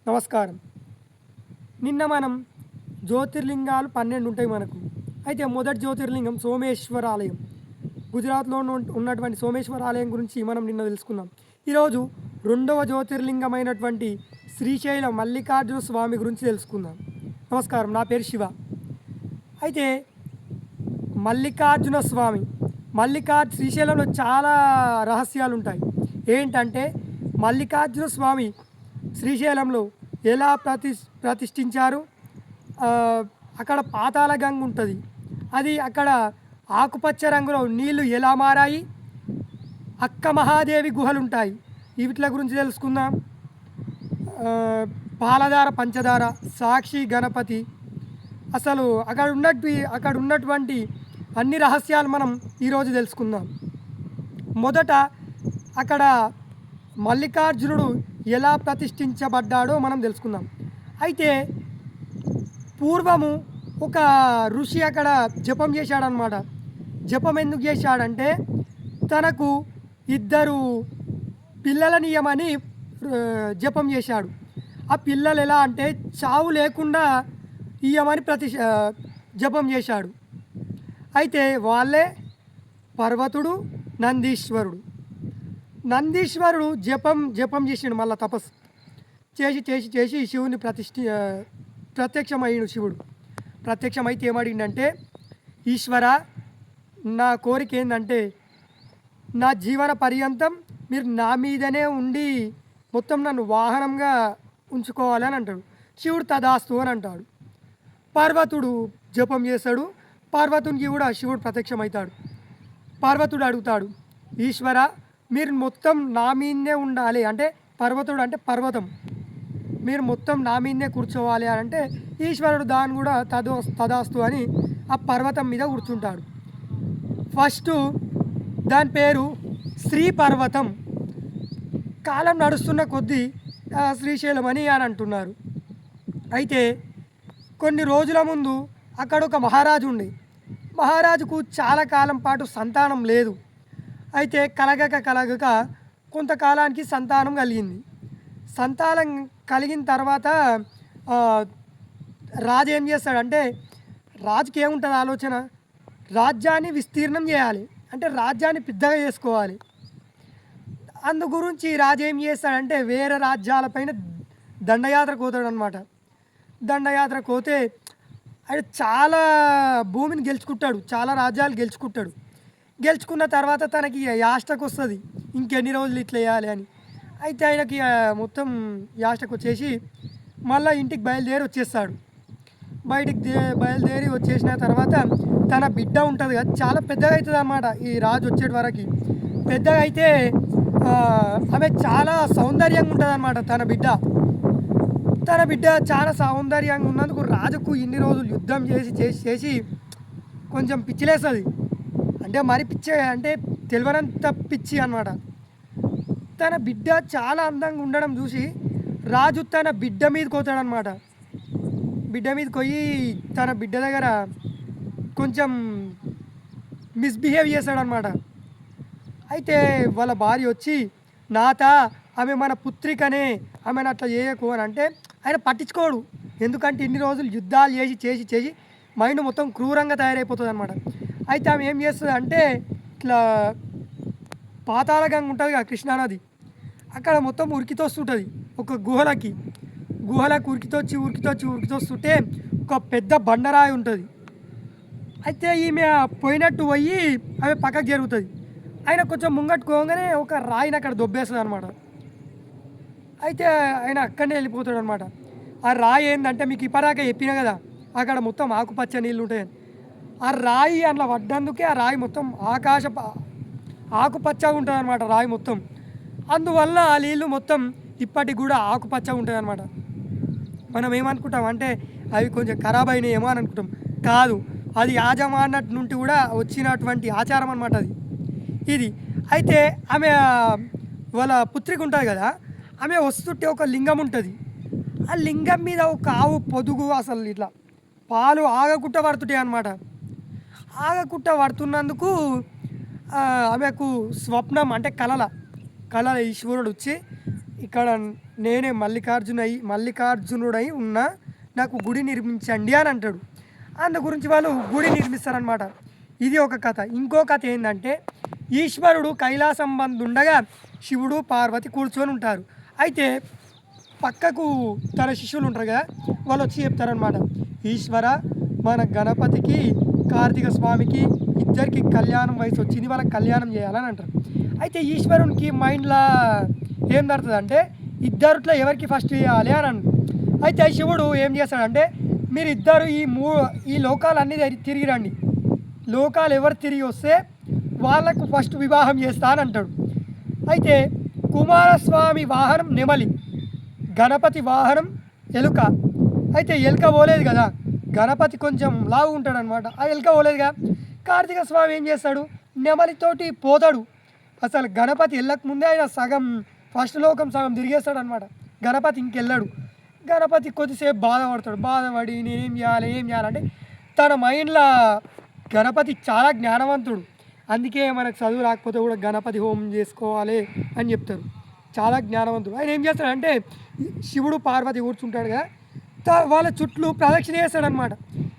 నమస్కారం. నిన్న మనం జ్యోతిర్లింగాలు 12 ఉంటాయి మనకు. అయితే మొదటి జ్యోతిర్లింగం సోమేశ్వర ఆలయం. గుజరాత్‌లో ఉన్నటువంటి సోమేశ్వర ఆలయం గురించి మనం నిన్న తెలుసుకున్నాం. ఈరోజు రెండవ జ్యోతిర్లింగమైనటువంటి శ్రీశైలం మల్లికార్జున స్వామి గురించి తెలుసుకుందాం. నమస్కారం. నా పేరు శివ. అయితే మల్లికార్జున స్వామి శ్రీశైలంలో చాలా రహస్యాలు ఉంటాయి. ఏంటంటే మల్లికార్జున స్వామి శ్రీశైలంలో ఎలా ప్రతిష్ఠించారు, అక్కడ పాతాళ గంగ ఉంటుంది, అది అక్కడ ఆకుపచ్చ రంగులో నీళ్లు ఎలా మారాయి, అక్క మహాదేవి గుహలు ఉంటాయి, వీటి గురించి తెలుసుకుందాం. పాలధార పంచదార, సాక్షి గణపతి, అసలు అక్కడ ఉన్నటువంటి అన్ని రహస్యాలు మనం ఈరోజు తెలుసుకుందాం. మొదట అక్కడ మల్లికార్జునుడు ఎలా ప్రతిష్ఠించబడ్డాడో మనం తెలుసుకుందాం. అయితే పూర్వము ఒక ఋషి అక్కడ జపం చేశాడనమాట. జపం ఎందుకు చేశాడంటే తనకు 2 పిల్లలనియమని జపం చేశాడు. ఆ పిల్లలు ఎలా అంటే చావు లేకుండా ఇయ్యమని జపం చేశాడు. అయితే వాళ్ళే పర్వతుడు, నందీశ్వరుడు జపం చేసిండు. మళ్ళీ తపస్సు చేసి శివుని ప్రత్యక్షమయ్యాడు. శివుడు ప్రత్యక్షమైతే ఏమడిగిందంటే, ఈశ్వర, నా కోరిక ఏంటంటే నా జీవన పర్యంతం మీరు నా మీదనే ఉండి మొత్తం నన్ను వాహనంగా ఉంచుకోవాలి అని అంటాడు. శివుడు తదాస్తు అని అంటాడు. పర్వతుడు జపం చేస్తాడు. పార్వతునికి కూడా శివుడు ప్రత్యక్షమవుతాడు. పార్వతుడు అడుగుతాడు, ఈశ్వర, మీరు మొత్తం నా మీదనే ఉండాలి అంటే, పర్వతుడు అంటే పర్వతం, మీరు మొత్తం నా మీదనే కూర్చోవాలి అని అంటే ఈశ్వరుడు దాన్ని కూడా తదాస్తు అని ఆ పర్వతం మీద కూర్చుంటాడు. ఫస్ట్ దాని పేరు శ్రీ పర్వతం. కాలం నడుస్తున్న కొద్దీ శ్రీశైలం అని అంటున్నారు. అయితే కొన్ని రోజుల ముందు అక్కడ ఒక మహారాజుకు చాలా కాలం పాటు సంతానం లేదు. అయితే కలగక కొంతకాలానికి సంతానం కలిగింది. సంతానం కలిగిన తర్వాత రాజు ఏం చేస్తాడంటే, రాజుకి ఏముంటుంది ఆలోచన, రాజ్యాన్ని విస్తీర్ణం చేయాలి అంటే రాజ్యాన్ని పెద్దగా చేసుకోవాలి. అందు గురించి రాజు ఏం చేస్తాడంటే వేరే రాజ్యాలపైన దండయాత్రకు పోతాడు అనమాట. దండయాత్రకు పోతే ఆయన చాలా భూమిని గెలుచుకుంటాడు, చాలా రాజ్యాలు గెలుచుకుంటాడు. గెలుచుకున్న తర్వాత తనకి యాష్టకు వస్తుంది, ఇంకెన్ని రోజులు ఇట్లా వేయాలి అని. అయితే ఆయనకి మొత్తం యాష్టకు వచ్చేసి మళ్ళీ ఇంటికి బయలుదేరి వచ్చేస్తాడు. బయలుదేరి వచ్చేసిన తర్వాత తన బిడ్డ ఉంటుంది కదా, చాలా పెద్దగా అవుతుంది అన్నమాట. ఈ రాజు వచ్చేటి వరకు పెద్దగా అయితే ఆమె చాలా సౌందర్యంగా ఉంటుంది అన్నమాట. తన బిడ్డ చాలా సౌందర్యంగా ఉన్నందుకు రాజుకు ఇన్ని రోజులు యుద్ధం చేసి కొంచెం పిచ్చిలేస్తుంది. అంటే మరి పిచ్చి అంటే తెలియనంత పిచ్చి అన్నమాట. తన బిడ్డ చాలా అందంగా ఉండడం చూసి రాజు తన బిడ్డ మీదకి పోతాడనమాట. బిడ్డ మీదకి పోయి తన బిడ్డ దగ్గర కొంచెం మిస్బిహేవ్ చేస్తాడనమాట. అయితే వాళ్ళ భార్య వచ్చి, నాత, ఆమె మన పుత్రికనే, ఆమెను అట్లా చేయకు అని అంటే ఆయన పట్టించుకోడు. ఎందుకంటే ఇన్ని రోజులు యుద్ధాలు చేసి మైండ్ మొత్తం క్రూరంగా తయారైపోతుంది అనమాట. అయితే ఆమె ఏం చేస్తుంది అంటే, ఇట్లా పాతాళ గంగ ఉంటుంది కదా, కృష్ణానది, అక్కడ మొత్తం ఉరికితోస్తుంటుంది. ఒక గుహలకు ఉరికితోస్తుంటే ఒక పెద్ద బండరాయి ఉంటుంది. అయితే ఈమె పోయినట్టు పోయి ఆమె పక్కకు జరుగుతుంది. ఆయన కొంచెం ముంగట్టుకోగానే ఒక రాయిని అక్కడ దొబ్బేస్తుంది అనమాట. అయితే ఆయన అక్కడనే వెళ్ళిపోతాడు అనమాట. ఆ రాయి ఏంటంటే, మీకు ఇప్పటిదాకా చెప్పినా కదా, అక్కడ మొత్తం ఆకుపచ్చ నీళ్ళు ఉంటాయని. ఆ రాయి అందులో పడ్డందుకే ఆ రాయి మొత్తం ఆకుపచ్చగా ఉంటుంది అనమాట, రాయి మొత్తం. అందువల్ల ఆ నీళ్ళు మొత్తం ఇప్పటికి కూడా ఆకుపచ్చగా ఉంటుంది అనమాట. మనం ఏమనుకుంటాం అంటే అవి కొంచెం ఖరాబ్ అయినాయేమో అని అనుకుంటాం. కాదు, అది యాజమాన్యం నుండి కూడా వచ్చినటువంటి ఆచారం అనమాట ఇది. అయితే ఆమె వాళ్ళ పుత్రిక ఉంటుంది కదా, ఆమె వస్తుంటే ఒక లింగం ఉంటుంది. ఆ లింగం మీద ఒక ఆవు పొదుగు అసలు ఇట్లా పాలు ఆగకుండా పడుతుంటాయి అన్నమాట. ఆగకుండా పడుతున్నందుకు ఆమెకు స్వప్నం అంటే కళల ఈశ్వరుడు వచ్చి ఇక్కడ నేనే మల్లికార్జునుడై ఉన్నా నాకు గుడి నిర్మించండి అని అంటాడు. అందు గురించి వాళ్ళు గుడి నిర్మిస్తారనమాట. ఇది ఒక కథ. ఇంకో కథ ఏంటంటే ఈశ్వరుడు కైలాసం ఉండగా శివుడు పార్వతి కూర్చొని ఉంటారు. అయితే పక్కకు తన శిష్యులు ఉంటారు కదా, వాళ్ళు వచ్చి చెప్తారనమాట, ఈశ్వర మన గణపతికి కార్తీక స్వామికి ఇద్దరికి కళ్యాణం వయసు వచ్చింది, వాళ్ళకి కళ్యాణం చేయాలని అంటారు. అయితే ఈశ్వరునికి మైండ్లో ఏం జరుగుతుంది అంటే ఇద్దరిట్లో ఎవరికి ఫస్ట్ చేయాలి అని అయితే శివుడు ఏం చేస్తాడంటే మీరు ఇద్దరు ఈ లోకాలన్నీ తిరిగి రండి, లోకాలు ఎవరు తిరిగి వస్తే వాళ్ళకు ఫస్ట్ వివాహం చేస్తా అని అంటాడు. అయితే కుమారస్వామి వాహనం నెమలి, గణపతి వాహనం ఎలుక. అయితే ఎలుక పోలేదు కదా, గణపతి కొంచెం లావు ఉంటాడనమాట, ఆ ఎలుక పోలేదుగా. కార్తీక స్వామి ఏం చేస్తాడు, నెమలితోటి పోతాడు. అసలు గణపతి వెళ్ళకముందే ఆయన సగం ఫస్ట్ లోకం సగం తిరిగేస్తాడనమాట. గణపతి ఇంకెళ్ళాడు. గణపతి కొద్దిసేపు బాధపడి నేనేం చేయాలంటే తన మైండ్లో గణపతి చాలా జ్ఞానవంతుడు, అందుకే మనకు చదువు రాకపోతే కూడా గణపతి హోమం చేసుకోవాలి అని చెప్తారు. చాలా జ్ఞానవంతుడు. ఆయన ఏం చేస్తాడంటే శివుడు పార్వతి కూర్చుంటాడు కదా, వాళ్ళ చుట్టూ ప్రదక్షిణ చేస్తాడనమాట.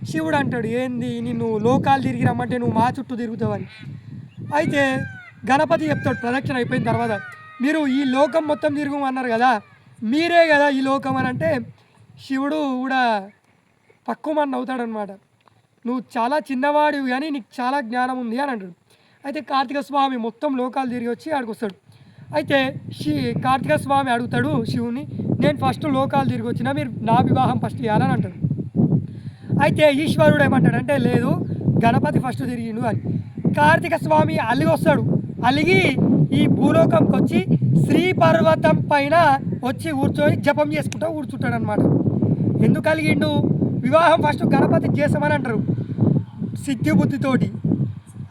శివుడు అంటాడు, ఏంది నిన్ను లోకాలు తిరిగి రమ్మంటే నువ్వు మా చుట్టూ తిరుగుతావని. అయితే గణపతి చెప్తాడు ప్రదక్షిణ అయిపోయిన తర్వాత, మీరు ఈ లోకం మొత్తం తిరుగుమన్నారు కదా, మీరే కదా ఈ లోకం అని అంటే శివుడు కూడా పక్కుమని అవుతాడనమాట. నువ్వు చాలా చిన్నవాడివి కానీ నీకు చాలా జ్ఞానం ఉంది అని అంటాడు. అయితే కార్తీక స్వామి మొత్తం లోకాలు తిరిగి వచ్చి ఆడికి వస్తాడు. అయితే కార్తీక స్వామి అడుగుతాడు శివుని, నేను ఫస్ట్ లోకాలు తిరిగి వచ్చినా మీరు నా వివాహం ఫస్ట్ చేయాలని అంటాడు. అయితే ఈశ్వరుడు ఏమంటాడంటే లేదు, గణపతి ఫస్ట్ తిరిగిండు అని. కార్తీక స్వామి అలిగి వస్తాడు. అలిగి ఈ భూలోకంకి వచ్చి శ్రీ పర్వతం పైన వచ్చి కూర్చొని జపం చేసుకుంటూ కూర్చుంటాడు అనమాట. ఎందుకు అలిగిండు, వివాహం ఫస్ట్ గణపతి చేసామని అంటారు సిద్ధి బుద్ధితోటి.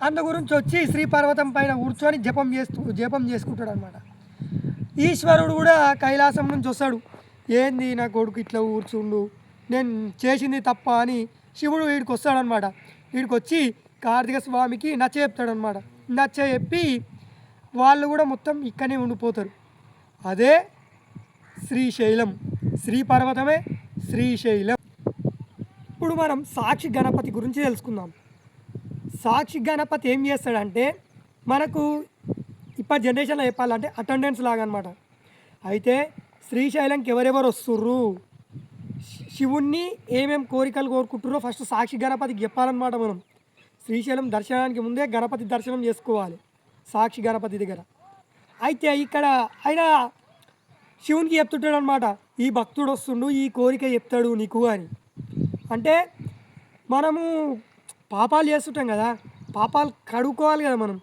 అందు గురించి వచ్చి శ్రీ పర్వతం పైన కూర్చొని జపం చేసుకుంటాడు అనమాట. ఈశ్వరుడు కూడా కైలాసం నుంచి వస్తాడు, ఏంది నా కొడుకు ఇట్లా కూర్చుండు, నేను చేసింది తప్ప అని శివుడు వీడికి వస్తాడనమాట. వీడికి వచ్చి కార్తీక స్వామికి నచ్చ చెప్తాడనమాట. నచ్చ చెప్పి వాళ్ళు కూడా మొత్తం ఇక్కడనే ఉండిపోతారు. అదే శ్రీశైలం, శ్రీ పర్వతమే శ్రీశైలం. ఇప్పుడు మనం సాక్షి గణపతి గురించి తెలుసుకుందాం. సాక్షి గణపతి ఏం చేస్తాడంటే మనకు ఇప్పటి జనరేషన్లో చెప్పాలంటే అటెండెన్స్ లాగా అనమాట. అయితే శ్రీశైలంకి ఎవరెవరు వస్తుర్రు, శివుణ్ణి ఏమేమి కోరికలు కోరుకుంటుర్రో ఫస్ట్ సాక్షి గణపతికి చెప్పాలన్నమాట. మనం శ్రీశైలం దర్శనానికి ముందే గణపతి దర్శనం చేసుకోవాలి సాక్షి గణపతి దగ్గర. అయితే ఇక్కడ ఆయన శివునికి చెప్తుంటాడు అనమాట, ఈ భక్తుడు వస్తుండు ఈ కోరిక చెప్తాడు నీకు అని. అంటే మనము పాపాలు చేస్తుంటాం కదా, పాపాలు కడుక్కోవాలి కదా మనం.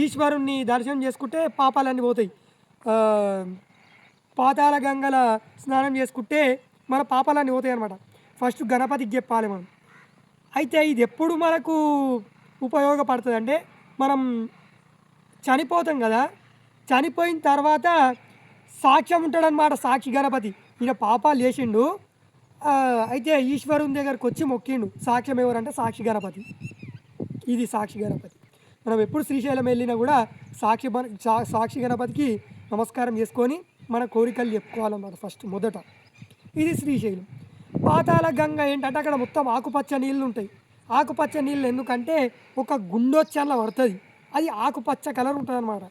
ఈశ్వరుణ్ణి దర్శనం చేసుకుంటే పాపాలన్నీ పోతాయి. పాతాళ గంగల స్నానం చేసుకుంటే మన పాపాలన్నీ పోతాయి అనమాట. ఫస్ట్ గణపతికి చెప్పాలి మనం. అయితే ఇది ఎప్పుడు మనకు ఉపయోగపడుతుంది అంటే మనం చనిపోతాం కదా, చనిపోయిన తర్వాత సాక్ష్యం ఉంటాడనమాట సాక్షి గణపతి, ఈయన పాపాలు చేసిండు. అయితే ఈశ్వరుని దగ్గరకు వచ్చి మొక్కిండు. సాక్ష్యం ఎవరంటే సాక్షి గణపతి. ఇది సాక్షి గణపతి. మనం ఎప్పుడు శ్రీశైలం వెళ్ళినా కూడా సాక్షి గణపతికి నమస్కారం చేసుకొని మన కోరికలు చెప్పుకోవాలన్నమాట ఫస్ట్ మొదట. ఇది శ్రీశైలం. పాతాళ గంగ ఏంటంటే అక్కడ మొత్తం ఆకుపచ్చ నీళ్ళు ఉంటాయి. ఆకుపచ్చ నీళ్ళు ఎందుకంటే ఒక గుండొచ్చి అందులో పడుతుంది, అది ఆకుపచ్చ కలర్ ఉంటుంది అనమాట.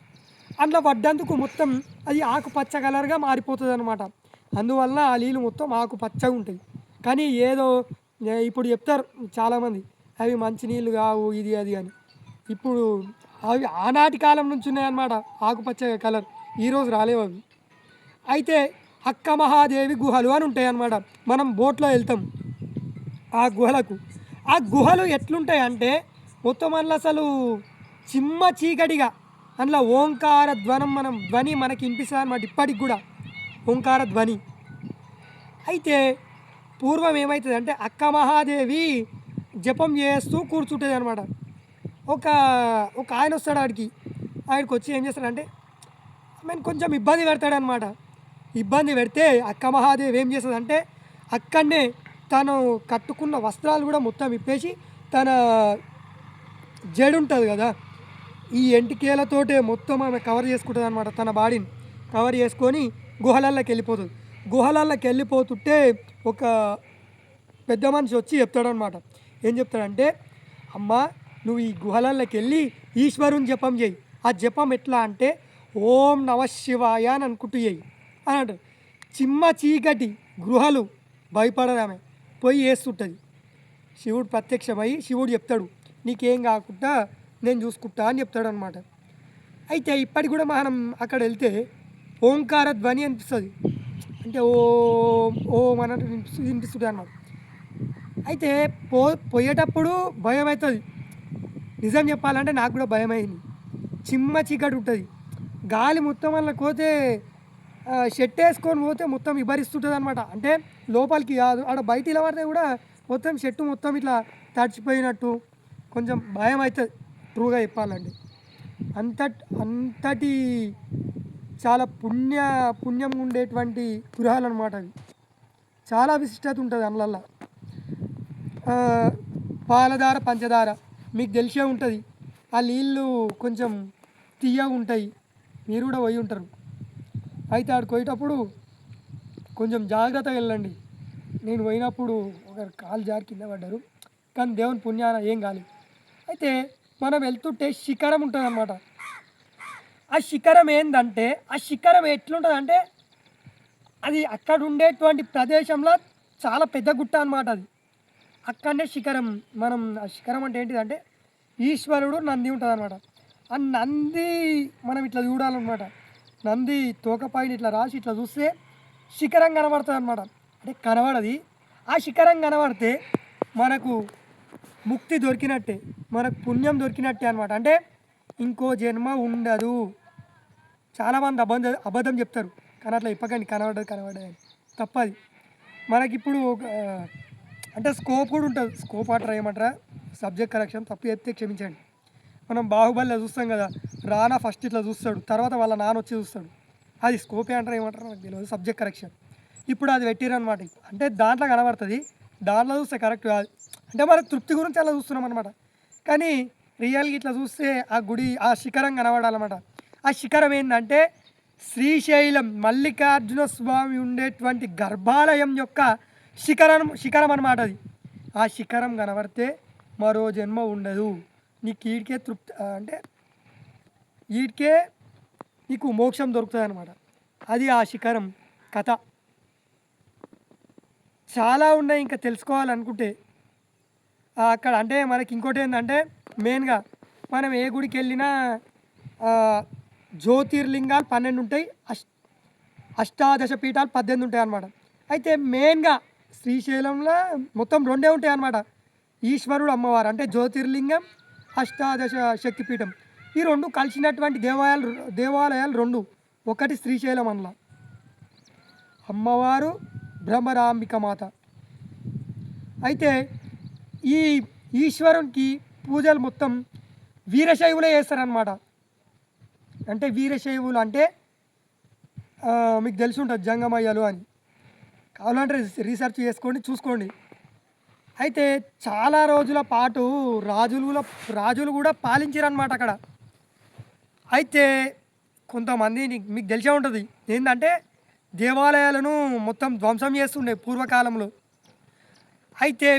అందులో పడ్డందుకు మొత్తం అది ఆకుపచ్చ కలర్గా మారిపోతుంది అనమాట. అందువల్ల ఆ నీళ్ళు మొత్తం ఆకుపచ్చగా ఉంటాయి. కానీ ఏదో ఇప్పుడు చెప్తారు చాలామంది అవి మంచి నీళ్ళు కావు ఇది అది అని. ఇప్పుడు అవి ఆనాటి కాలం నుంచి ఉన్నాయన్నమాట ఆకుపచ్చ కలర్, ఈరోజు రాలేవు అవి. అయితే అక్క మహాదేవి గుహలు అని ఉంటాయి అన్నమాట. మనం బోట్లో వెళ్తాం ఆ గుహలకు. ఆ గుహలు ఎట్లుంటాయి అంటే మొత్తం అందులో అసలు చిమ్మ చీకటిగా అందులో ఓంకార ధ్వని మనకి వినిపిస్తుంది అన్నమాట. ఇప్పటికి కూడా ఓంకార ధ్వని. అయితే పూర్వం ఏమవుతుంది అంటే అక్క మహాదేవి జపం చేస్తూ కూర్చుంటుంది అనమాట. ఒక ఆయన వస్తాడు ఆయనకి వచ్చి ఏం చేస్తాడంటే ఆయన కొంచెం ఇబ్బంది పెడతాడనమాట. ఇబ్బంది పెడితే అక్క మహాదేవి ఏం చేస్తుందంటే అక్కడనే తను కట్టుకున్న వస్త్రాలు కూడా మొత్తం విప్పేసి తన జడు ఉంటుంది కదా ఈ ఎంటికేలతోటే మొత్తం ఆమె కవర్ చేసుకుంటుంది అనమాట తన బాడీని. కవర్ చేసుకొని గుహలల్లోకి వెళ్ళిపోతుంది. గుహలల్లోకి వెళ్ళిపోతుంటే ఒక పెద్ద మనిషి వచ్చి చెప్తాడనమాట. ఏం చెప్తాడంటే, అమ్మ నువ్వు ఈ గుహలల్లోకి వెళ్ళి ఈశ్వరుని జపం చేయి. ఆ జపం ఎట్లా అంటే ఓం నమ శివాయ అని అనుకుంటూ చేయి అని అంటారు. చిమ్మ చీకటి గృహలు భయపడదామె పోయి వేస్తుంటుంది. శివుడు ప్రత్యక్షమై శివుడు చెప్తాడు, నీకేం కాకుండా నేను చూసుకుంటా అని చెప్తాడు అనమాట. అయితే ఇప్పటికి కూడా మనం అక్కడ వెళ్తే ఓంకార ధ్వని అనిపిస్తుంది. అంటే ఓం ఓం అన్నట్టు వినిపిస్తుంది అన్నమాట. అయితే పోయేటప్పుడు భయం అవుతుంది. నిజం చెప్పాలంటే నాకు కూడా భయం అయింది. చిమ్మ చీకటి ఉంటుంది. గాలి మొత్తం వల్ల పోతే షెట్ వేసుకొని పోతే మొత్తం ఇబ్బరిస్తుంటుంది అనమాట. అంటే లోపలికి కాదు, ఆడ బయట ఇలా పడితే కూడా మొత్తం షెట్టు మొత్తం ఇట్లా తడిచిపోయినట్టు కొంచెం భయం అవుతుంది ట్రూగా చెప్పాలంటే. అంతటి చాలా పుణ్యం ఉండేటువంటి గృహాలు అనమాట అవి. చాలా విశిష్టత ఉంటుంది అందులో. పాలధార పంచదార మీకు తెలిసే ఉంటుంది. ఆ నీళ్ళు కొంచెం తీయగా ఉంటాయి, మీరు కూడా పోయి ఉంటారు. అయితే ఆడికి పోయేటప్పుడు కొంచెం జాగ్రత్తగా వెళ్ళండి. నేను పోయినప్పుడు ఒకరు కాలు జారి కింద పడ్డారు, కానీ దేవుని పుణ్యాన ఏం కాలేదు. అయితే మనం వెళ్తుంటే శిఖరం ఉంటుంది అన్నమాట. ఆ శిఖరం ఏంటంటే, ఆ శిఖరం ఎట్లుంటుంది అంటే అది అక్కడ ఉండేటువంటి ప్రదేశంలో చాలా పెద్ద గుట్ట అనమాట. అది అక్కడనే శిఖరం. మనం ఆ శిఖరం అంటే ఏంటిదంటే ఈశ్వరుడు నంది ఉంటుంది అనమాట. ఆ నంది మనం ఇట్లా చూడాలన్నమాట. నంది తోకపైన ఇట్లా రాసి ఇట్లా చూస్తే శిఖరం కనబడుతుంది అనమాట. అంటే కనబడది, ఆ శిఖరం కనబడితే మనకు ముక్తి దొరికినట్టే, మనకు పుణ్యం దొరికినట్టే అనమాట. అంటే ఇంకో జన్మ ఉండదు. చాలామంది అబద్ధం చెప్తారు, కానీ అట్లా ఇప్పకండి కనబడదు అని తప్పది. మనకిప్పుడు అంటే స్కోప్ కూడా ఉంటుంది. స్కోప్ అంటారా ఏమంటారా, సబ్జెక్ట్ కరెక్షన్ తప్పు చెప్తే క్షమించండి. మనం బాహుబలిలో చూస్తాం కదా, రానా ఫస్ట్ ఇట్లా చూస్తాడు, తర్వాత వాళ్ళ నాన్న వచ్చి చూస్తాడు. అది స్కోపే అంటారా ఏమంటారా నాకు తెలియదు, సబ్జెక్ట్ కరెక్షన్. ఇప్పుడు అది పెట్టిరనమాట. అంటే దాంట్లో కనబడుతుంది, దాంట్లో చూస్తే కరెక్ట్ కాదు. అంటే మన తృప్తి గురించి అలా చూస్తున్నాం అనమాట. కానీ రియల్గా ఇట్లా చూస్తే ఆ గుడి, ఆ శిఖరం కనబడాలన్నమాట. ఆ శిఖరం ఏంటంటే శ్రీశైలం మల్లికార్జున స్వామి ఉండేటువంటి గర్భాలయం యొక్క శిఖరం అనమాట అది. ఆ శిఖరం కనబడితే మరో జన్మ ఉండదు, నీకు ఈడికే తృప్తి, అంటే ఈడికే నీకు మోక్షం దొరుకుతుంది అనమాట. అది ఆ శిఖరం కథ. చాలా ఉన్నాయి ఇంకా తెలుసుకోవాలనుకుంటే అక్కడ. అంటే మనకి ఇంకోటి ఏంటంటే మెయిన్గా మనం ఏ గుడికి వెళ్ళినా జ్యోతిర్లింగాలు 12 ఉంటాయి, అష్టాదశ పీఠాలు 18 ఉంటాయి అన్నమాట. అయితే మెయిన్గా శ్రీశైలంలో మొత్తం 2 ఉంటాయి అన్నమాట. ఈశ్వరుడు అమ్మవారు అంటే జ్యోతిర్లింగం, అష్టాదశ శక్తిపీఠం, ఈ 2 కలిసినటువంటి దేవాలయాలు 2. ఒకటి శ్రీశైలం అన్నలా అమ్మవారు, బ్రహ్మరాంబిక మాత. అయితే ఈ ఈశ్వరునికి పూజలు మొత్తం వీరశైవులే చేస్తారనమాట. అంటే వీరశైవులు అంటే మీకు తెలిసి ఉంటుంది జంగమయ్యలు అని. కావాలంటే రీసెర్చ్ చేసుకోండి, చూసుకోండి. అయితే చాలా రోజుల పాటు రాజులు కూడా పాలించారనమాట అక్కడ. అయితే కొంతమంది మీకు తెలిసే ఉంటుంది ఏంటంటే దేవాలయాలను మొత్తం ధ్వంసం చేస్తుండే పూర్వకాలంలో. అయితే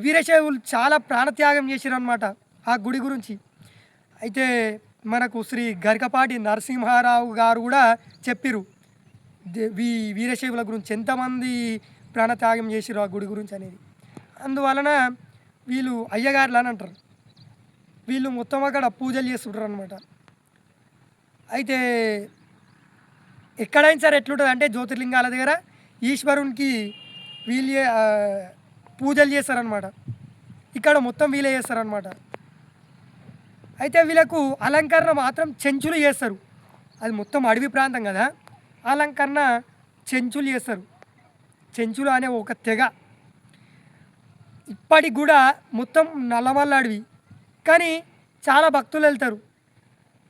వీరశైవులు చాలా ప్రాణత్యాగం చేశారనమాట ఆ గుడి గురించి. అయితే మనకు శ్రీ గరికపాటి నరసింహారావు గారు కూడా చెప్పిరు వీరశైవుల గురించి, ఎంతమంది ప్రాణత్యాగం చేసిరు ఆ గుడి గురించి అనేది. అందువలన వీళ్ళు అయ్యగారులు అని అంటారు. వీళ్ళు మొత్తం అక్కడ పూజలు చేస్తుంటారు అనమాట. అయితే ఎక్కడైనా సరే ఎట్లుంటుంది అంటే జ్యోతిర్లింగాల దగ్గర ఈశ్వరునికి వీళ్ళే పూజలు చేస్తారనమాట. ఇక్కడ మొత్తం వీళ్ళే చేస్తారనమాట. అయితే వీళ్ళకు అలంకరణ మాత్రం చెంచులు చేస్తారు. అది మొత్తం అడవి ప్రాంతం కదా, అలంకరణ చెంచులు చేస్తారు. చెంచులు అనే ఒక తెగ ఇప్పటికి కూడా మొత్తం నల్లమల్ల అడవి, కానీ చాలా భక్తులు వెళ్తారు.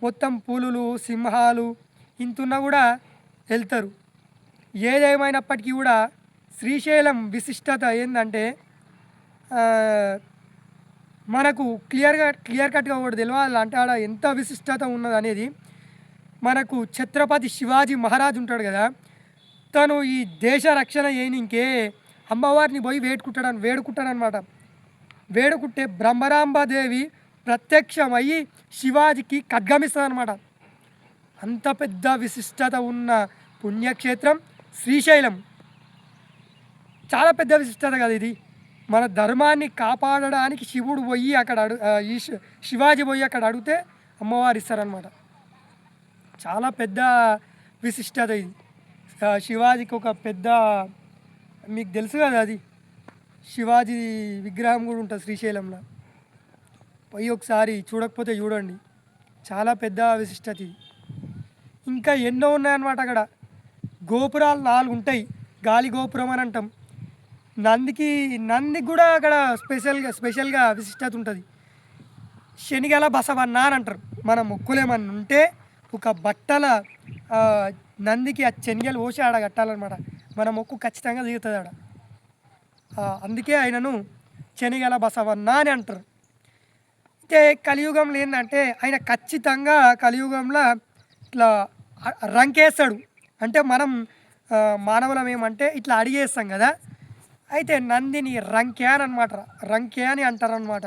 మొత్తం పులులు, సింహాలు ఇంతున్నా కూడా వెళ్తారు. ఏదేమైనప్పటికీ కూడా శ్రీశైలం విశిష్టత ఏంటంటే మనకు క్లియర్ కట్గా ఒకటి తెలియాలి. అంటే ఆడ ఎంత విశిష్టత ఉన్నది అనేది మనకు ఛత్రపతి శివాజీ మహారాజ్ ఉంటాడు కదా, తను ఈ దేశ రక్షణ చేయనీకే అమ్మవారిని పోయి వేడుకుంటాడనమాట. వేడుకుంటే బ్రహ్మరాంబాదేవి ప్రత్యక్షమయ్యి శివాజీకి ఖడ్గమిస్తుందనమాట. అంత పెద్ద విశిష్టత ఉన్న పుణ్యక్షేత్రం శ్రీశైలం. చాలా పెద్ద విశిష్టత కదా ఇది. మన ధర్మాన్ని కాపాడడానికి శివుడు పోయి అక్కడ శివాజీ పోయి అక్కడ అడిగితే అమ్మవారు ఇస్తారనమాట. చాలా పెద్ద విశిష్టత ఇది. శివాజీకి ఒక పెద్ద, మీకు తెలుసు కదా అది, శివాజీ విగ్రహం కూడా ఉంటుంది శ్రీశైలంలో. పోయి ఒకసారి చూడకపోతే చూడండి, చాలా పెద్ద విశిష్టత ఇది. ఇంకా ఎన్నో ఉన్నాయన్నమాట అక్కడ. గోపురాలు 4 ఉంటాయి, గాలి గోపురం అని అంటాం. నందికి కూడా అక్కడ స్పెషల్గా విశిష్టత ఉంటుంది. శనిగల బసవన్న అని అంటారు. మన మొక్కులేమన్నా ఉంటే ఒక బట్టల నందికి ఆ శనిగలు పోసి ఆడ కట్టాలన్నమాట. మన మొక్కు ఖచ్చితంగా దిగుతుంది ఆడ. అందుకే ఆయనను శనిగల బసవన్న అని అంటారు. అయితే కలియుగంలో ఏంటంటే ఆయన ఖచ్చితంగా కలియుగంలో ఇట్లా రంకేస్తాడు. అంటే మనం మానవులం ఏమంటే ఇట్లా అడిగేస్తాం కదా, అయితే నందిని రంకే అని అనమాట, రంకే అని అంటారనమాట.